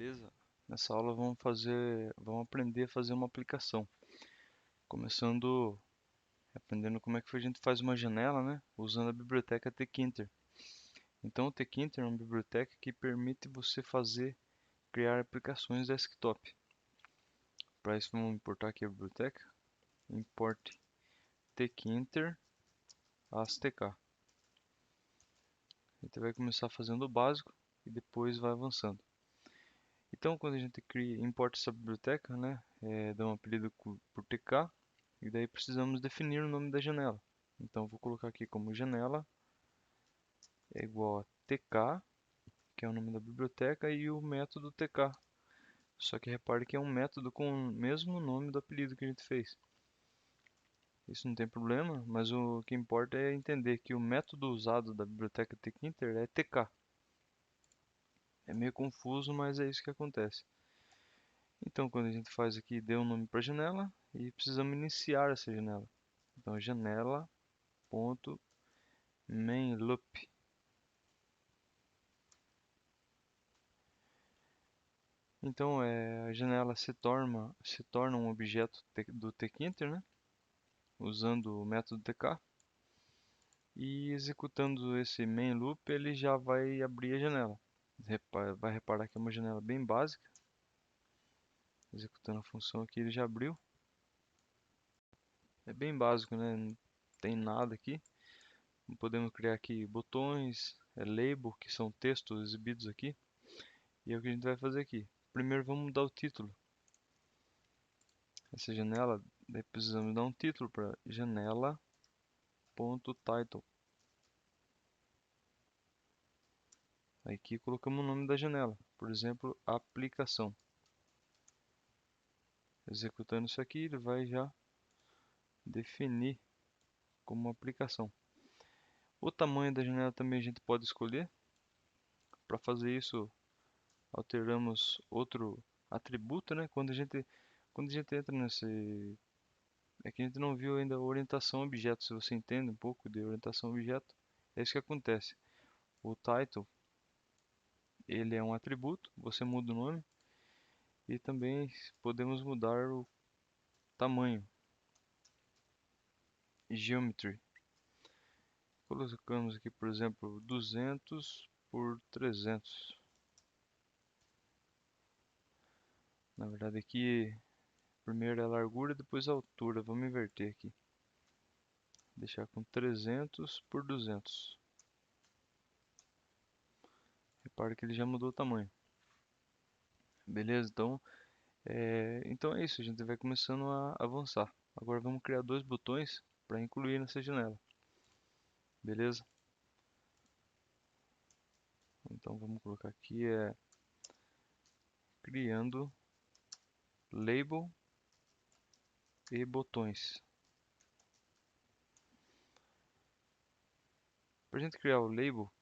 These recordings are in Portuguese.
Beleza? Nessa aula vamos aprender a fazer uma aplicação. Começando aprendendo como é que a gente faz uma janela, né? Usando a biblioteca tkinter. Então o tkinter é uma biblioteca que permite você criar aplicações desktop. Para isso vamos importar aqui a biblioteca. Import tkinter ASTK. A gente vai começar fazendo o básico e depois vai avançando. Então, quando a gente importa essa biblioteca, né, dá um apelido por tk, e daí precisamos definir o nome da janela. Então, vou colocar aqui como janela é igual a tk, que é o nome da biblioteca, e o método tk. Só que repare que é um método com o mesmo nome do apelido que a gente fez. Isso não tem problema, mas o que importa é entender que o método usado da biblioteca tkinter é tk. É meio confuso, mas é isso que acontece. Então, quando a gente faz aqui, dê um nome para a janela e precisamos iniciar essa janela. Então, janela.mainloop. Então, a janela se torna um objeto do tkinter, né? Usando o método tk. E executando esse main loop, ele já vai abrir a janela. Vai reparar que é uma janela bem básica. Executando a função aqui, ele já abriu. É bem básico, né? Não tem nada aqui. Podemos criar aqui botões, label, que são textos exibidos aqui. E é o que a gente vai fazer aqui. Primeiro vamos mudar o título. Essa janela, daí precisamos dar um título para janela.title. Aqui colocamos o nome da janela, por exemplo, aplicação. Executando isso aqui, ele vai já definir como aplicação. O tamanho da janela também a gente pode escolher. Para fazer isso, alteramos outro atributo, né? Quando a gente entra nesse... É que a gente não viu ainda a orientação objeto. Se você entende um pouco de orientação objeto, é isso que acontece. O title, ele é um atributo, você muda o nome. E também podemos mudar o tamanho. Geometry. Colocamos aqui, por exemplo, 200 por 300. Na verdade aqui, primeiro é a largura, depois a altura. Vamos inverter aqui. Deixar com 300 por 200. Repare que ele já mudou o tamanho. Beleza? Então é isso. A gente vai começando a avançar. Agora vamos criar dois botões para incluir nessa janela. Beleza? Então vamos colocar aqui criando label e botões. Para a gente criar o label,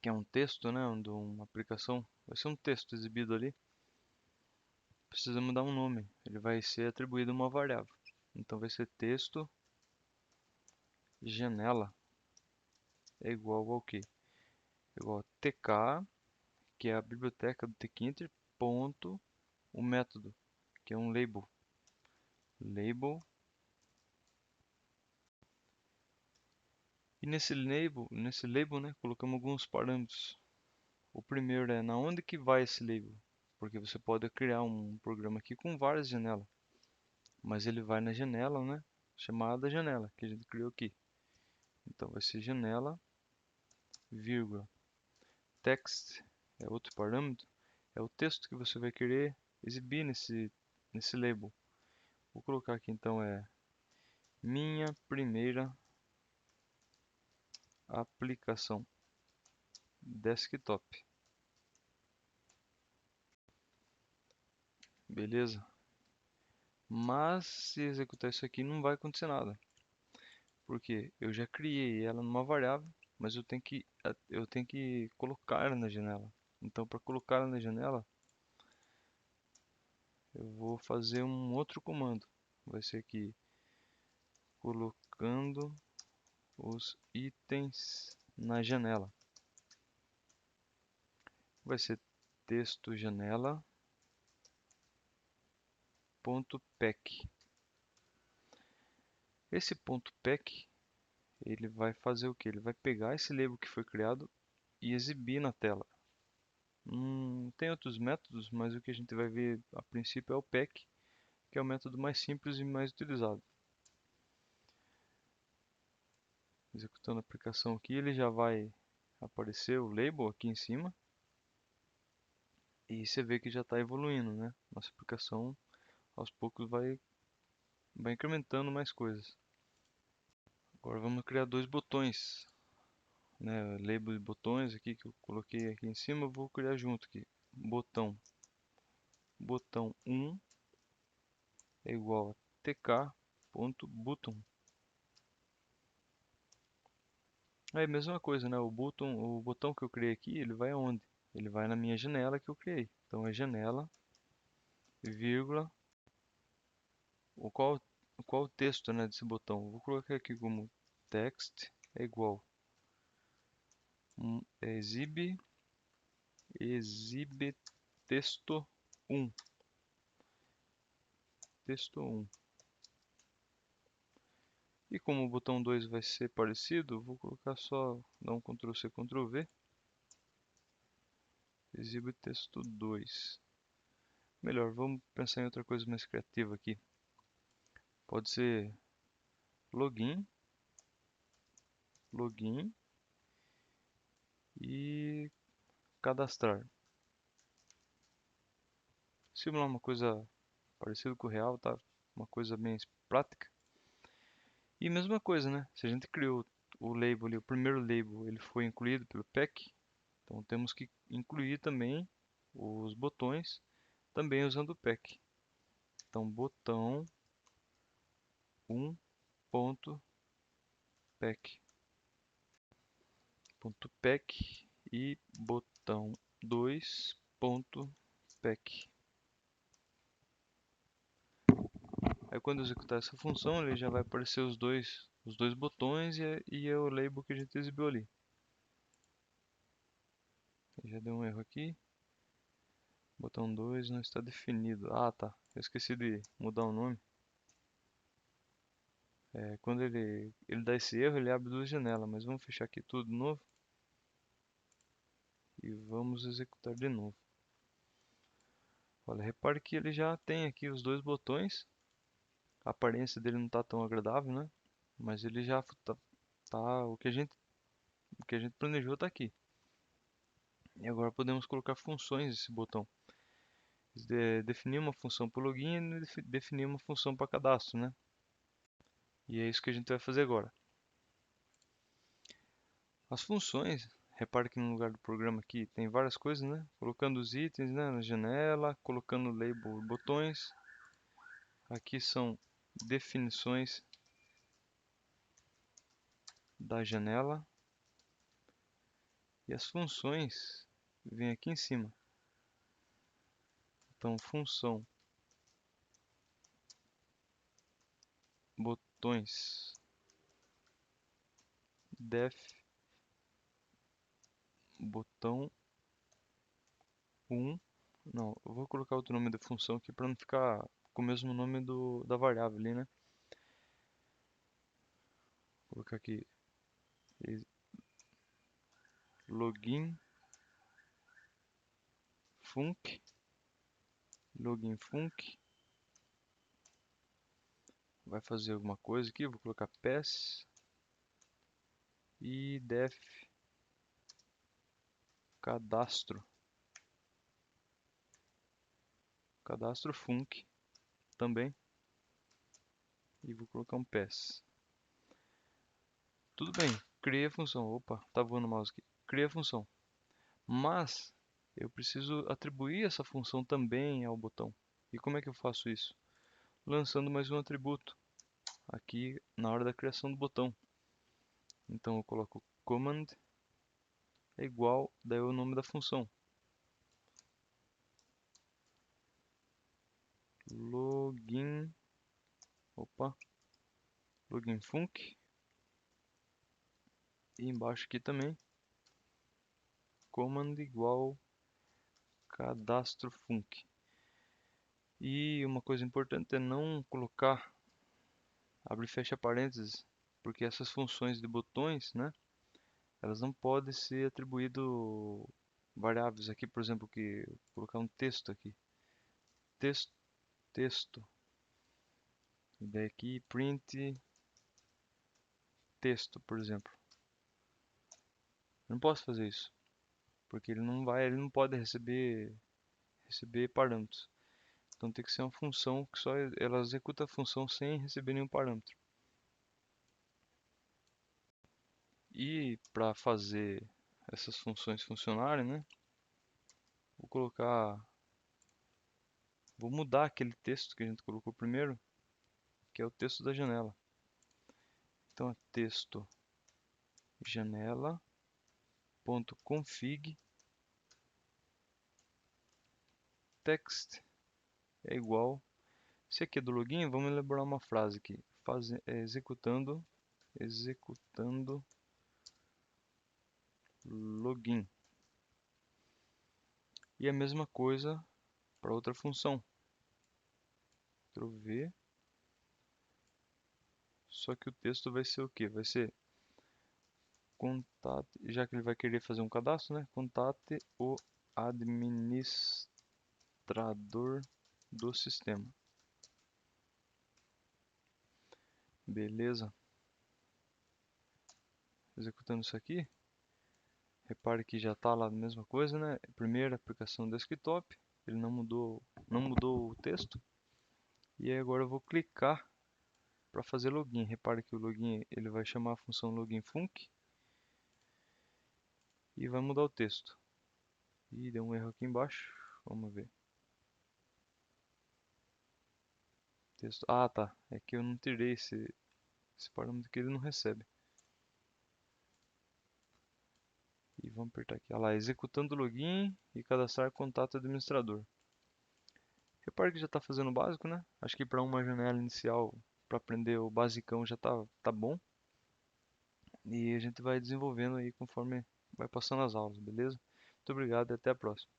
que é um texto, né, de uma aplicação, vai ser um texto exibido ali, precisamos dar um nome. Ele vai ser atribuído a uma variável. Então vai ser texto janela é igual ao quê? Igual a tk, que é a biblioteca do tkinter, ponto, o método, que é um label. Label. E nesse label, né, colocamos alguns parâmetros. O primeiro é na onde que vai esse label, porque você pode criar um programa aqui com várias janelas, mas ele vai na janela, né, chamada janela, que a gente criou aqui. Então vai ser janela, vírgula, text é outro parâmetro, é o texto que você vai querer exibir nesse label. Vou colocar aqui então minha primeira aplicação desktop. Beleza? Mas se executar isso aqui não vai acontecer nada. Porque eu já criei ela numa variável, mas eu tenho que colocar ela na janela. Então para colocar ela na janela, eu vou fazer um outro comando. Vai ser aqui colocando os itens na janela. Vai ser texto janela ponto pack. Esse ponto pack ele vai fazer o que? Ele vai pegar esse label que foi criado e exibir na tela. Tem outros métodos, mas o que a gente vai ver a princípio é o pack, que é o método mais simples e mais utilizado. Executando a aplicação aqui, ele já vai aparecer o label aqui em cima. E você vê que já está evoluindo, né? Nossa aplicação aos poucos vai incrementando mais coisas. Agora vamos criar dois botões, né? Label de botões aqui que eu coloquei aqui em cima, eu vou criar junto aqui. Botão 1 é igual a tk.button. É a mesma coisa, né? O botão que eu criei aqui, ele vai aonde? Ele vai na minha janela que eu criei. Então é janela, vírgula, qual o texto, né, desse botão? Vou colocar aqui como text é igual exibe texto 1. Texto 1. E como o botão 2 vai ser parecido, vou colocar só, dar um Ctrl C, Ctrl V. Exibe texto 2. Melhor, vamos pensar em outra coisa mais criativa aqui. Pode ser login e cadastrar. Simular uma coisa parecida com o real, tá? Uma coisa bem prática. E mesma coisa, né? Se a gente criou o label ali, o primeiro label, ele foi incluído pelo pack, então temos que incluir também os botões, também usando o pack. Então botão 1.pack e botão 2.pack. Aí quando eu executar essa função, ele já vai aparecer os dois botões e o label que a gente exibiu ali. Já deu um erro aqui. Botão 2 não está definido. Ah, tá. Eu esqueci de mudar o nome. Quando ele dá esse erro, ele abre duas janelas. Mas vamos fechar aqui tudo de novo. E vamos executar de novo. Olha, repare que ele já tem aqui os dois botões. A aparência dele não está tão agradável, né? Mas ele já tá o que a gente planejou está aqui. E agora podemos colocar funções nesse botão. Definir uma função para login e definir uma função para cadastro, né? E é isso que a gente vai fazer agora. As funções, repare que no lugar do programa aqui tem várias coisas, né? Colocando os itens, né, na janela, colocando o label botões. Aqui são definições da janela. E as funções vêm aqui em cima. Então, função botões def botão 1. Não, eu vou colocar outro nome da função aqui para não ficar com o mesmo nome da variável ali, né? Vou colocar aqui login func vai fazer alguma coisa aqui, vou colocar pass e def cadastro func também, e vou colocar um pass. Tudo bem, criei a função. Opa, tá voando o mouse aqui. Criei a função. Mas eu preciso atribuir essa função também ao botão. E como é que eu faço isso? Lançando mais um atributo aqui na hora da criação do botão. Então eu coloco command é igual, daí o nome da função. Login, login func. E embaixo aqui também, command igual cadastro func. E uma coisa importante é não colocar, abre e fecha parênteses, porque essas funções de botões, né, elas não podem ser atribuídas variáveis aqui, por exemplo, que colocar um texto aqui, texto, texto, e daí aqui print texto, por exemplo. Eu não posso fazer isso, porque ele não pode receber parâmetros. Então tem que ser uma função que só ela executa a função sem receber nenhum parâmetro. E para fazer essas funções funcionarem, né? Vou mudar aquele texto que a gente colocou primeiro, que é o texto da janela. Então é texto janela.config text é igual. Se aqui é do login, vamos elaborar uma frase aqui, executando login. E a mesma coisa para outra função. Ctrl V. Só que o texto vai ser o quê? Vai ser contate, já que ele vai querer fazer um cadastro, né? Contate o administrador do sistema. Beleza? Executando isso aqui, repare que já está lá a mesma coisa, né? Primeira aplicação desktop, ele não mudou o texto. E aí agora eu vou clicar para fazer login. Repare que o login ele vai chamar a função login func e vai mudar o texto. Ih, deu um erro aqui embaixo. Vamos ver. Texto. Ah, tá. É que eu não tirei esse parâmetro que ele não recebe. E vamos apertar aqui. Olha lá, executando login e cadastrar contato administrador. Repare que já está fazendo o básico, né? Acho que para uma janela inicial, para aprender o basicão já tá bom. E a gente vai desenvolvendo aí conforme vai passando as aulas, beleza? Muito obrigado e até a próxima.